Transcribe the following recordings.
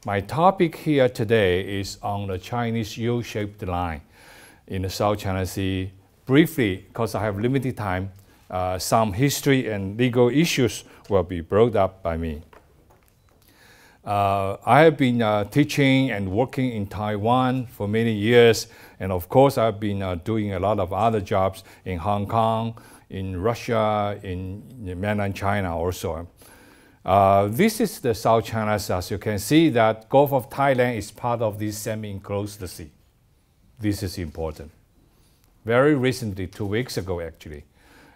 My topic here today is on the Chinese U-shaped line in the South China Sea. Briefly, because I have limited time, some history and legal issues will be brought up by me. I have been teaching and working in Taiwan for many years, and of course I've been doing a lot of other jobs in Hong Kong, in Russia, in mainland China also. This is the South China Sea. As you can see, that Gulf of Thailand is part of this semi-enclosed sea. This is important. Very recently, 2 weeks ago actually,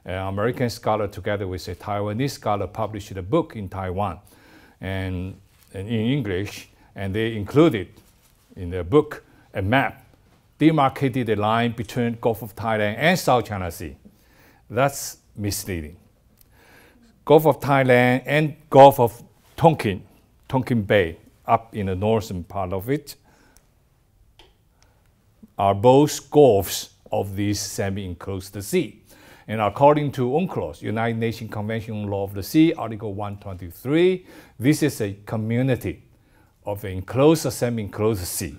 an American scholar together with a Taiwanese scholar published a book in Taiwan and in English, and they included in their book a map demarcated the line between Gulf of Thailand and South China Sea. That's misleading. Gulf of Thailand and Gulf of Tonkin Bay, up in the northern part of it, are both gulfs of this semi-enclosed sea. And according to UNCLOS, United Nations Convention on Law of the Sea, Article 123, this is a community of an enclosed or semi-enclosed sea.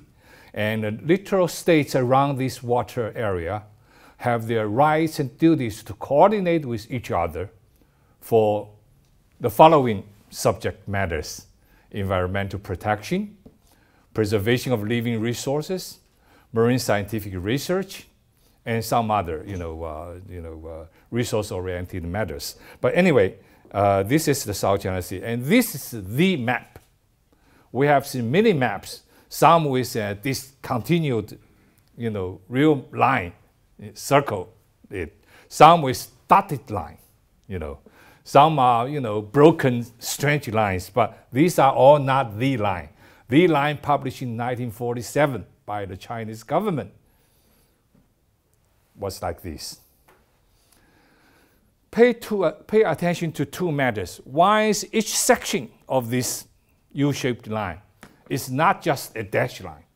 And the littoral states around this water area have their rights and duties to coordinate with each other for the following subject matters: environmental protection, preservation of living resources, marine scientific research, and some other, resource-oriented matters. But anyway, this is the South China Sea, and this is the map. We have seen many maps, some with discontinued, real line, circle it, some with dotted line, Some are, broken, strange lines, but these are all not the line. The line published in 1947 by the Chinese government was like this. Pay attention to two matters. One is each section of this U-shaped line is not just a dashed line.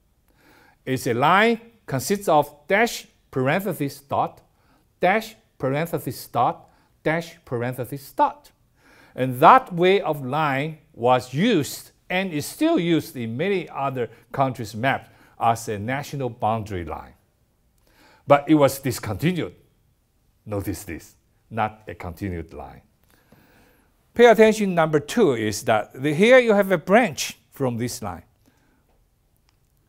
It's a line consists of dash, parenthesis, dot, dash, parenthesis, dot, dash, parenthesis, dot. And that way of line was used and is still used in many other countries' maps as a national boundary line. But it was discontinued. Notice this, not a continued line. Pay attention, number two is that here you have a branch from this line,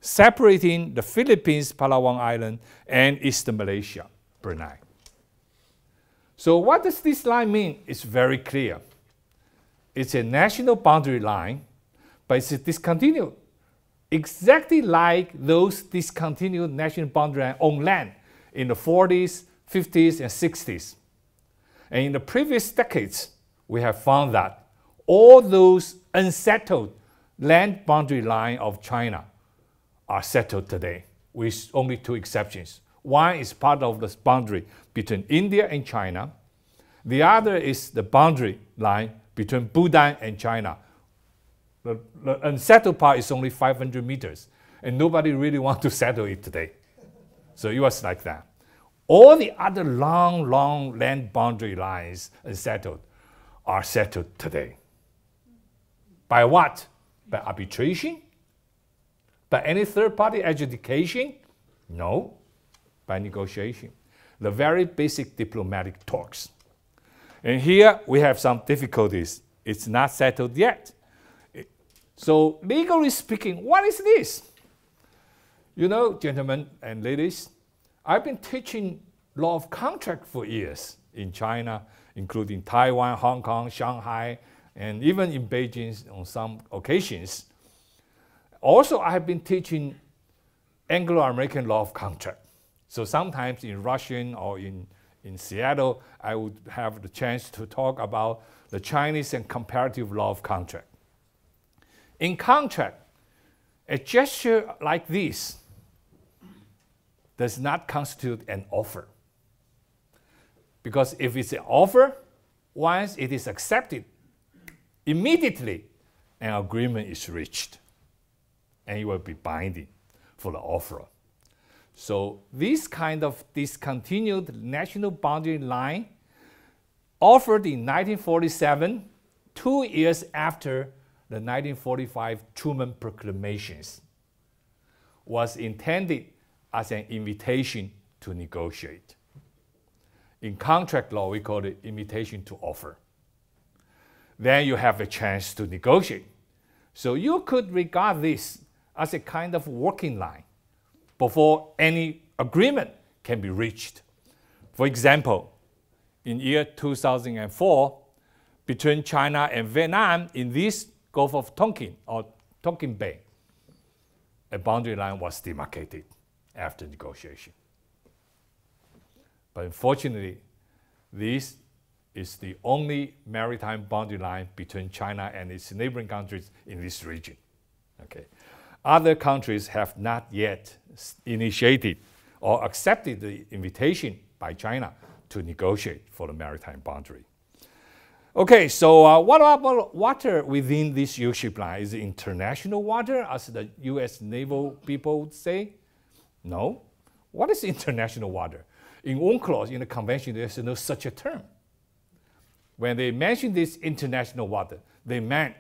separating the Philippines, Palawan Island, and Eastern Malaysia, Brunei. So what does this line mean? It's very clear. It's a national boundary line, but it's discontinued. Exactly like those discontinued national boundary lines on land in the 40s, 50s, and 60s. And in the previous decades, we have found that all those unsettled land boundary lines of China are settled today, with only two exceptions. One is part of the boundary between India and China. The other is the boundary line between Bhutan and China. The unsettled part is only 500 meters, and nobody really wants to settle it today. So it was like that. All the other long land boundary lines unsettled are settled today. By what? By arbitration? By any third-party adjudication? No. By negotiation. The very basic diplomatic talks. And here we have some difficulties. It's not settled yet. So legally speaking, what is this? Gentlemen and ladies, I've been teaching law of contract for years in China, including Taiwan, Hong Kong, Shanghai, and even in Beijing on some occasions. Also, I have been teaching Anglo-American law of contract. So sometimes in Russian or in Seattle, I would have the chance to talk about the Chinese and comparative law of contract. In contract, a gesture like this does not constitute an offer. Because if it's an offer, once it is accepted, immediately an agreement is reached, and it will be binding for the offerer. So this kind of discontinued national boundary line offered in 1947, 2 years after the 1945 Truman Proclamations was intended as an invitation to negotiate. In contract law, we call it invitation to offer. Then you have a chance to negotiate. So you could regard this as a kind of working line before any agreement can be reached. For example, in year 2004, between China and Vietnam in this Gulf of Tonkin, or Tonkin Bay, a boundary line was demarcated after negotiation. But unfortunately, this is the only maritime boundary line between China and its neighboring countries in this region. Okay. Other countries have not yet initiated or accepted the invitation by China to negotiate for the maritime boundary. Okay, so what about water within this U-shaped line? Is it international water, as the US naval people would say? No. What is international water? In UNCLOS, in the convention, there's no such a term. When they mentioned this international water, they meant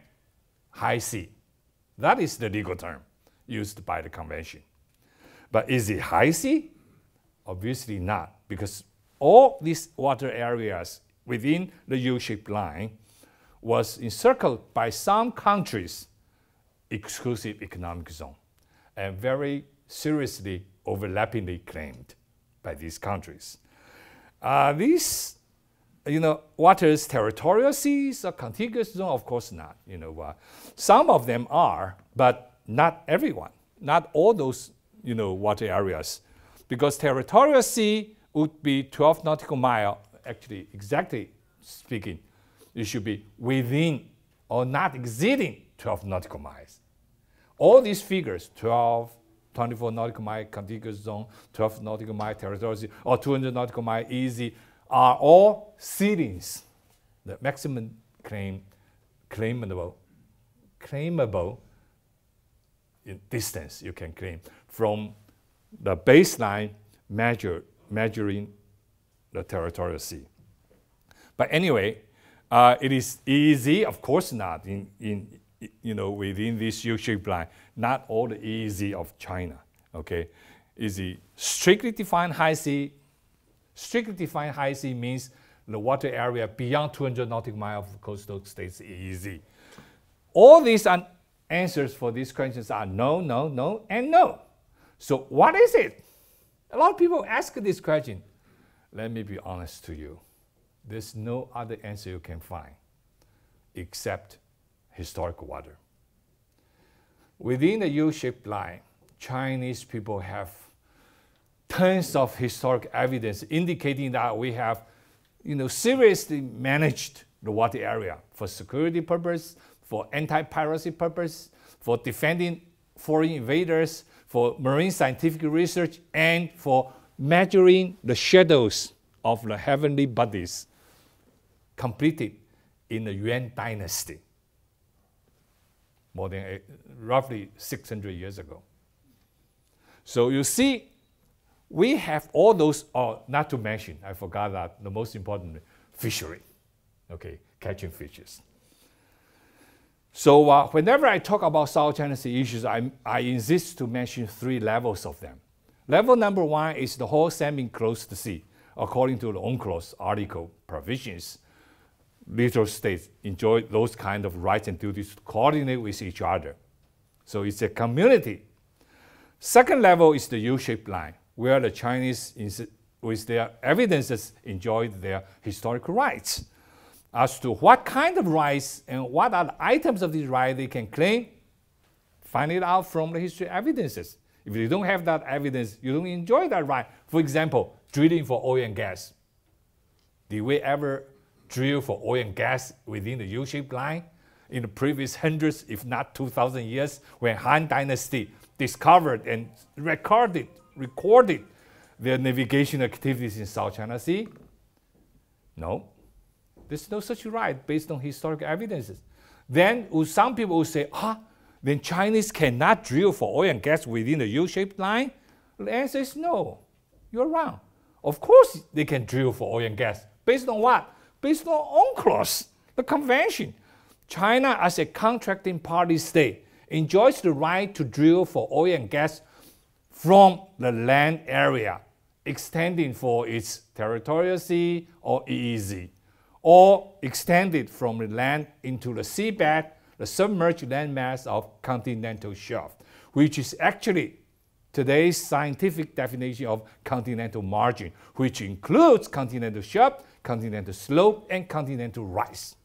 high sea. That is the legal term used by the convention. But is it high sea? Obviously not, because all these water areas within the U-shaped line was encircled by some countries' exclusive economic zone, and very seriously overlappingly claimed by these countries. These waters, territorial seas or contiguous zone, of course not. Some of them are, but not everyone, not all those water areas, because territorial sea would be 12 nautical mile. Actually, exactly speaking, it should be within or not exceeding 12 nautical miles. All these figures, 12, 24 nautical mile contiguous zone, 12 nautical mile territorial sea, or 200 nautical mile easy, are all ceilings. The maximum claimable distance you can claim from the baseline measuring the territorial sea. But anyway, it is easy, of course not, within this U-shaped line, not all the EEZ of China, okay? Is the strictly defined high sea. Strictly defined high sea means the water area beyond 200 nautical miles of coastal states EEZ. All these answers for these questions are no, no, no, and no. So what is it? A lot of people ask this question. Let me be honest to you. There's no other answer you can find except historical water. Within the U-shaped line, Chinese people have tons of historic evidence indicating that we have seriously managed the water area for security purpose, for anti-piracy purpose, for defending foreign invaders, for marine scientific research, and for measuring the shadows of the heavenly bodies completed in the Yuan dynasty more than roughly 600 years ago. So you see, we have all those, not to mention, I forgot that, the most important, fishery, okay, catching fishes. So whenever I talk about South China Sea issues, I insist to mention 3 levels of them. Level number 1 is the whole semi-enclosed sea. According to the UNCLOS article provisions, littoral states enjoy those kind of rights and duties to coordinate with each other. So it's a community. Second level is the U-shaped line, where the Chinese, with their evidences, enjoyed their historical rights. As to what kind of rights and what are the items of these rights they can claim, find it out from the history evidences. If you don't have that evidence, you don't enjoy that right. For example, drilling for oil and gas. Did we ever drill for oil and gas within the U-shaped line in the previous hundreds, if not 2,000 years, when Han Dynasty discovered and recorded their navigation activities in South China Sea? No. There's no such right based on historical evidences. Then some people will say, then Chinese cannot drill for oil and gas within the U-shaped line? The answer is no. You're wrong. Of course they can drill for oil and gas. Based on what? Based on UNCLOS, the convention. China, as a contracting party state, enjoys the right to drill for oil and gas from the land area extending for its territorial sea or EEZ, or extended from the land into the seabed, the submerged landmass of continental shelf, which is actually today's scientific definition of continental margin, which includes continental shelf, continental slope, and continental rise.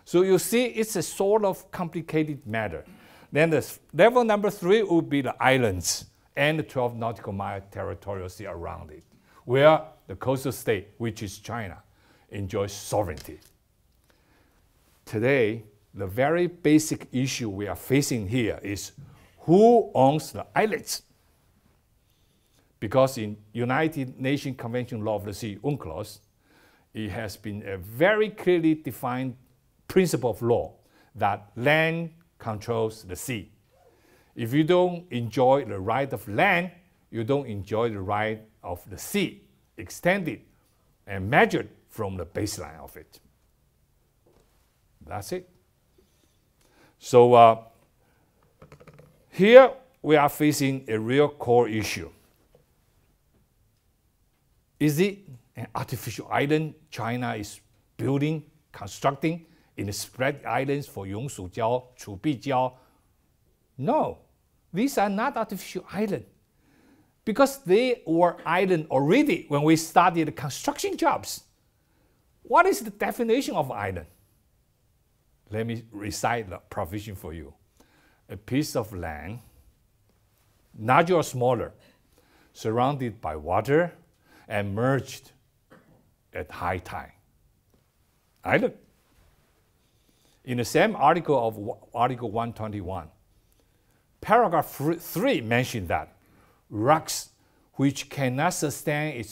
So you see, it's a sort of complicated matter. Then the level number 3 would be the islands and the 12 nautical mile territorial sea around it, where the coastal state, which is China, enjoys sovereignty. Today, the very basic issue we are facing here is who owns the islands? Because in United Nations Convention Law of the Sea, UNCLOS, it has been a very clearly defined principle of law that land controls the sea. If you don't enjoy the right of land, you don't enjoy the right of the sea, extended and measured from the baseline of it. That's it. So here we are facing a real core issue. Is it an artificial island China is building, constructing in the spread islands for Yong-jeou, Chu-bi-jiao? No, these are not artificial islands, because they were island already when we started the construction jobs. What is the definition of island? Let me recite the provision for you. A piece of land, larger or smaller, surrounded by water and merged at high tide. Island. In the same article of Article 121, paragraph 3 mentioned that rocks which cannot sustain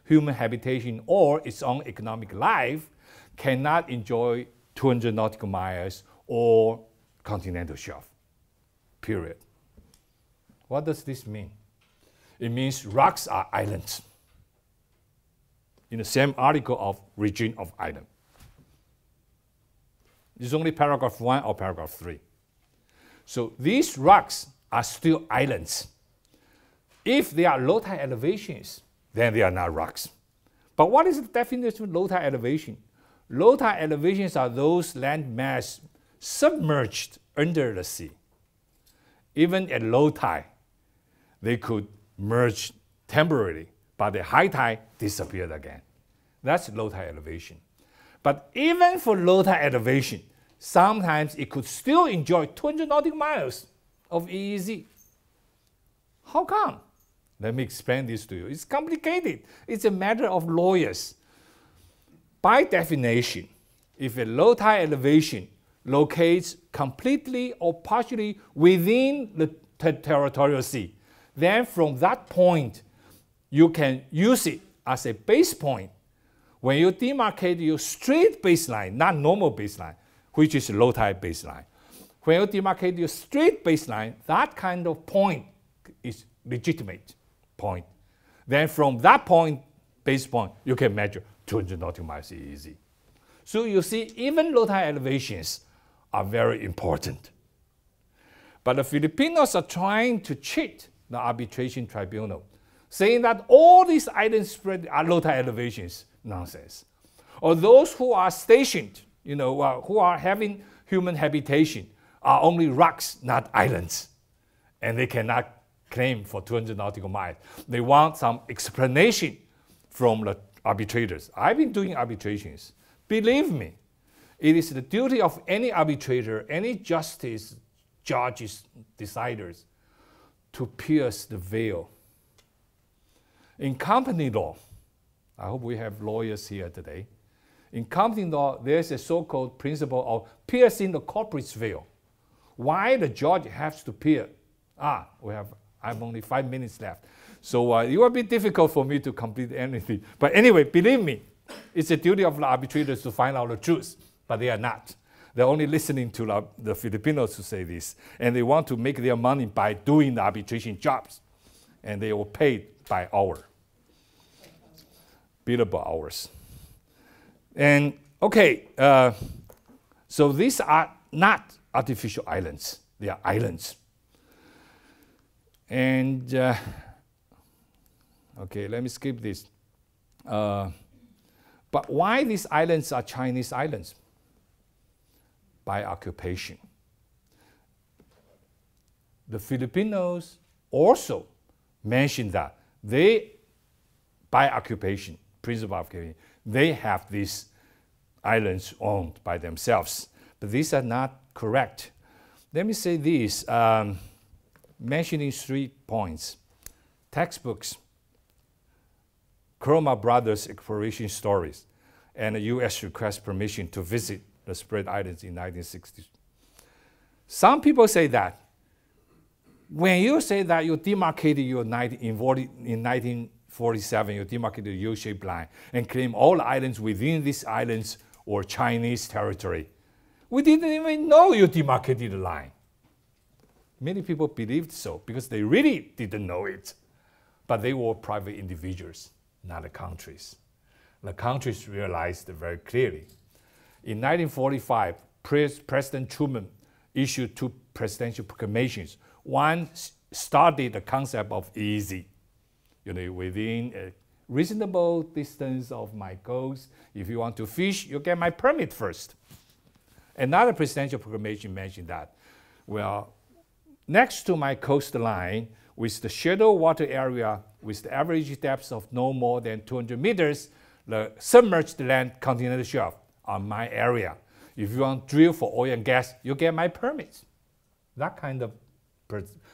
human habitation or its own economic life cannot enjoy 200 nautical miles or continental shelf, period. What does this mean? It means rocks are islands in the same article of regime of island. It's only paragraph 1 or paragraph 3. So these rocks are still islands. If they are low tide elevations, then they are not rocks. But what is the definition of low tide elevation? Low tide elevations are those land mass submerged under the sea. Even at low tide, they could merge temporarily, but at high tide disappeared again. That's low tide elevation. But even for low tide elevation, sometimes it could still enjoy 200 nautical miles of EEZ. How come? Let me explain this to you. It's complicated. It's a matter of lawyers. By definition, if a low tide elevation locates completely or partially within the territorial sea, then from that point, you can use it as a base point when you demarcate your straight baseline, not normal baseline, which is low tide baseline. When you demarcate your straight baseline, that kind of point is legitimate point. Then from that point, base point, you can measure 200 nautical miles easy. So you see, even low tide elevations are very important. But the Filipinos are trying to cheat the arbitration tribunal, saying that all these islands spread are low tide elevations. Nonsense. Or those who are stationed, who are having human habitation, are only rocks, not islands. And they cannot claim for 200 nautical miles. They want some explanation from the arbitrators. I've been doing arbitrations. Believe me, it is the duty of any arbitrator, any justice, judges, deciders, to pierce the veil. In company law, I hope we have lawyers here today. In company law, there's a so-called principle of piercing the corporate's veil. Why the judge has to pierce? I have only 5 minutes left. So it will be difficult for me to complete anything. But anyway, believe me, it's the duty of the arbitrators to find out the truth, but they are not. They're only listening to the Filipinos to say this, and they want to make their money by doing the arbitration jobs, and they will pay by hour, billable hours. And Okay, so these are not artificial islands. They are islands. And, okay, let me skip this. But why these islands are Chinese islands? By occupation. The Filipinos also mentioned that they, by occupation, principle of occupation, they have these islands owned by themselves. But these are not correct. Let me say this, mentioning 3 points. Textbooks, Chroma Brothers exploration stories, and the U.S. request permission to visit the spread islands in 1960s. Some people say that when you say that you demarcated your in 1947, you demarcated the U-shaped line and claim all islands within these islands or Chinese territory. We didn't even know you demarcated the line. Many people believed so because they really didn't know it. But they were private individuals, not the countries. The countries realized it very clearly. In 1945, President Truman issued 2 presidential proclamations. One started the concept of easy, within a reasonable distance of my coast. If you want to fish, you get my permit first. Another presidential proclamation mentioned that, well, next to my coastline, with the shallow water area, with the average depth of no more than 200 meters, the submerged land continental shelf on my area. If you want to drill for oil and gas, you get my permits. That kind of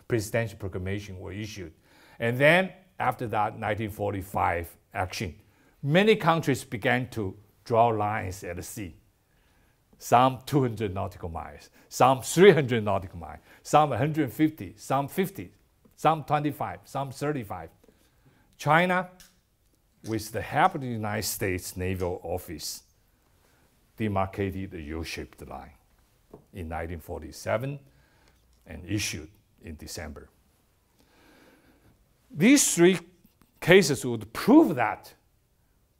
presidential proclamation were issued. And then, after that, 1945 action, many countries began to draw lines at the sea. Some 200 nautical miles, some 300 nautical miles, some 150, some 50, some 25, some 35. China, with the help of the United States Naval Office, demarcated the U-shaped line in 1947 and issued in December. These 3 cases would prove that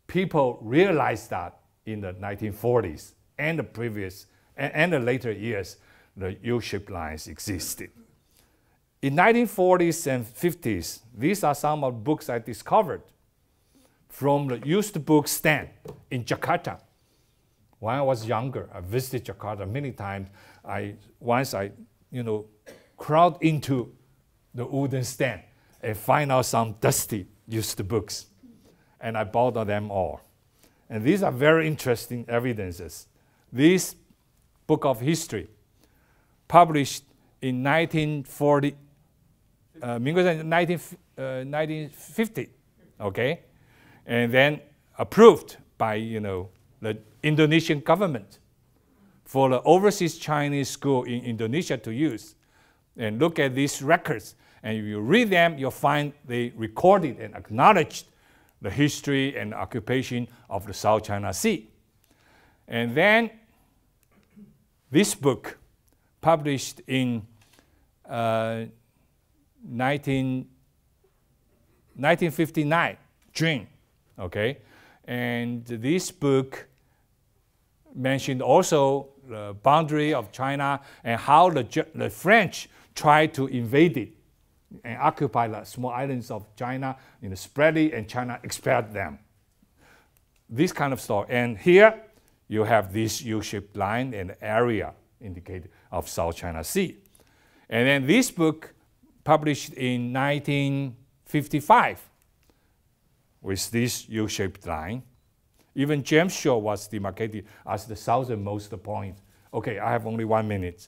people realized that in the 1940s and the previous and the later years, the U-shaped lines existed. In 1940s and 50s, these are some of the books I discovered from the used book stand in Jakarta. When I was younger, I visited Jakarta many times. Once I crowd into the wooden stand and find out some dusty used books. And I bought them all. And these are very interesting evidences. This book of history, published in 1950, okay? And then approved by, the Indonesian government for the overseas Chinese school in Indonesia to use. And look at these records. And if you read them, you'll find they recorded and acknowledged the history and occupation of the South China Sea. And then this book, published in 1959, June, okay? And this book mentioned also the boundary of China and how the French tried to invade it and occupy the small islands of China, spread it, and China expelled them. This kind of story. And here you have this U-shaped line and area indicated of South China Sea. And then this book, published in 1955, with this U-shaped line. Even James Shaw was demarcated as the southernmost point. Okay, I have only 1 minute.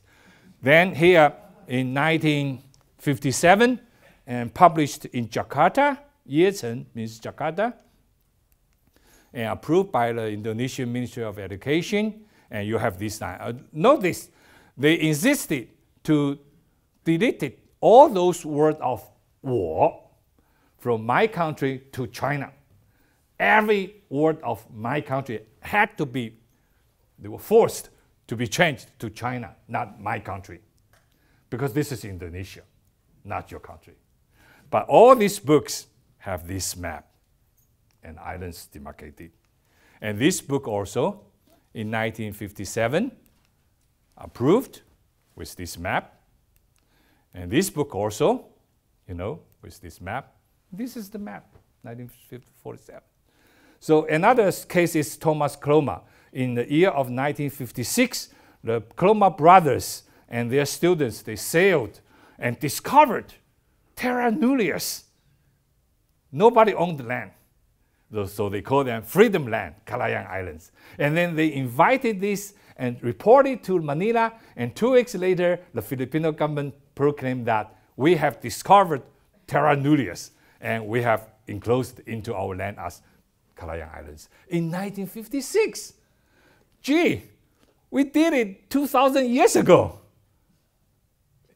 Then here in 1957, and published in Jakarta, Ying-jeou means Jakarta, and approved by the Indonesian Ministry of Education, and you have this line. Notice, they insisted to delete all those words of war from my country to China. Every word of my country had to be, they were forced to be changed to China, not my country. Because this is Indonesia, not your country. But all these books have this map and islands demarcated. And this book also in 1957, approved with this map. And this book also, with this map. This is the map, 1947. So another case is Thomas Cloma. In the year of 1956, the Cloma brothers and their students, they sailed and discovered terra nullius. Nobody owned the land. So they call them Freedom Land, Kalayang Islands. And then they invited this and reported to Manila, and 2 weeks later, the Filipino government proclaimed that we have discovered terra nullius, and we have enclosed into our land as Kalayang Islands. In 1956, gee, we did it 2,000 years ago.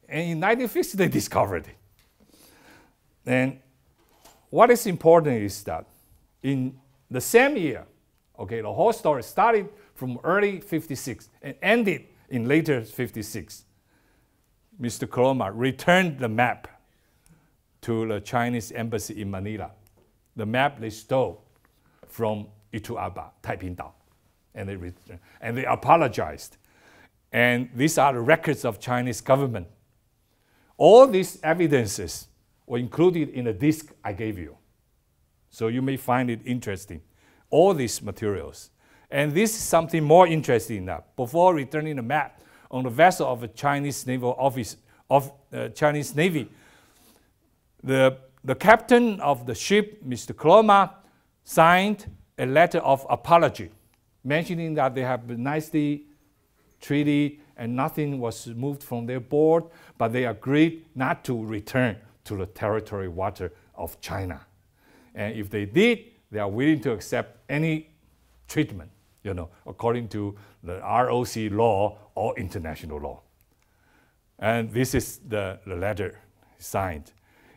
And in 1950, they discovered it. And what is important is that in the same year, okay, the whole story started from early 56 and ended in later 56. Mr. Cloma returned the map to the Chinese embassy in Manila. The map they stole from Ituaba, Taipingdao, and they apologized. And these are the records of Chinese government. All these evidences were included in the disc I gave you. So you may find it interesting, all these materials. And this is something more interesting now. Before returning the map on the vessel of the Chinese Naval Office of Chinese Navy, the captain of the ship, Mr. Cloma, signed a letter of apology, mentioning that they have been nicely treated and nothing was moved from their board, but they agreed not to return to the territory water of China. And if they did, they are willing to accept any treatment, according to the ROC law or international law. And this is the letter signed.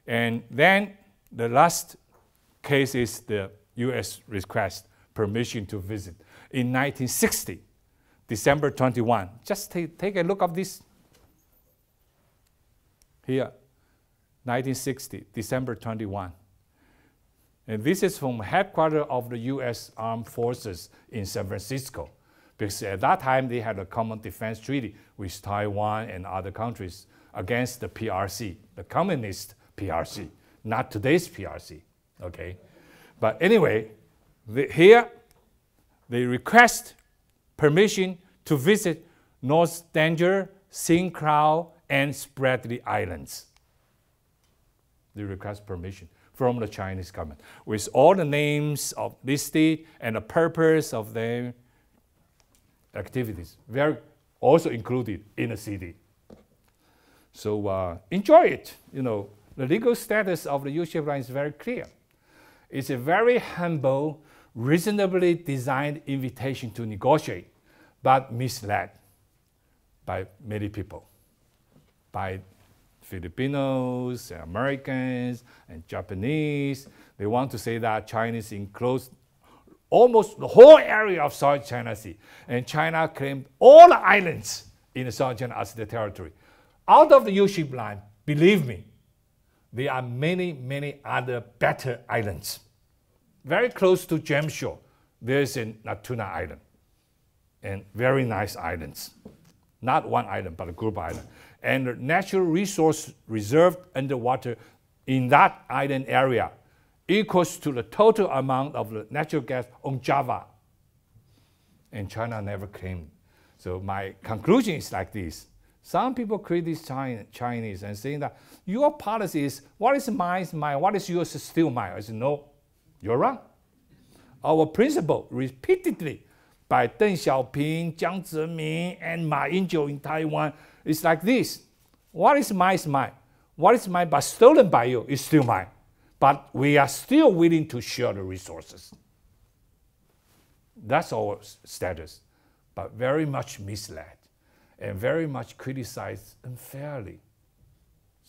And then the last case is the U.S. request permission to visit. In 1960, December 21, just take a look at this here, 1960, December 21. And this is from headquarters of the U.S. Armed Forces in San Francisco, because at that time they had a common defense treaty with Taiwan and other countries against the PRC, the communist PRC, not today's PRC, okay? But anyway, here they request permission to visit North Danger, Sing Crow, and Spratly Islands. They request permission from the Chinese government with all the names of listed and the purpose of their activities, very also included in the CD. So enjoy it. The legal status of the U-shaped line is very clear. It's a very humble, reasonably designed invitation to negotiate, but misled by many people, by Filipinos, Americans, and Japanese. They want to say that Chinese enclosed almost the whole area of South China Sea, and China claimed all the islands in the South China as their territory. Out of the U-shaped line, believe me, there are many, many other better islands. Very close to Ying-jeou, there's a Natuna Island, and very nice islands. Not one island, but a group of islands. And the natural resource reserved underwater in that island area equals to the total amount of the natural gas on Java. And China never claimed. So my conclusion is like this. Some people criticize Chinese and saying that your policy is, what is mine is mine, what is yours is still mine. I said, no, you're wrong. Our principle repeatedly by Deng Xiaoping, Jiang Zemin, and Ma Ying-jeou in Taiwan is like this. What is mine is mine. What is mine but stolen by you is still mine. But we are still willing to share the resources. That's our status, but very much misled and very much criticized unfairly.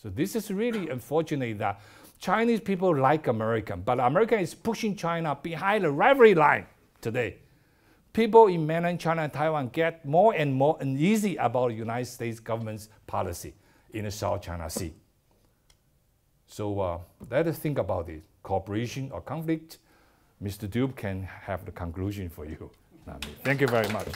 So this is really unfortunate that Chinese people like American, but America is pushing China behind the rivalry line today. People in mainland China and Taiwan get more and more uneasy about the United States government's policy in the South China Sea. So let us think about it. Cooperation or conflict? Mr. Dube can have the conclusion for you. Thank you very much.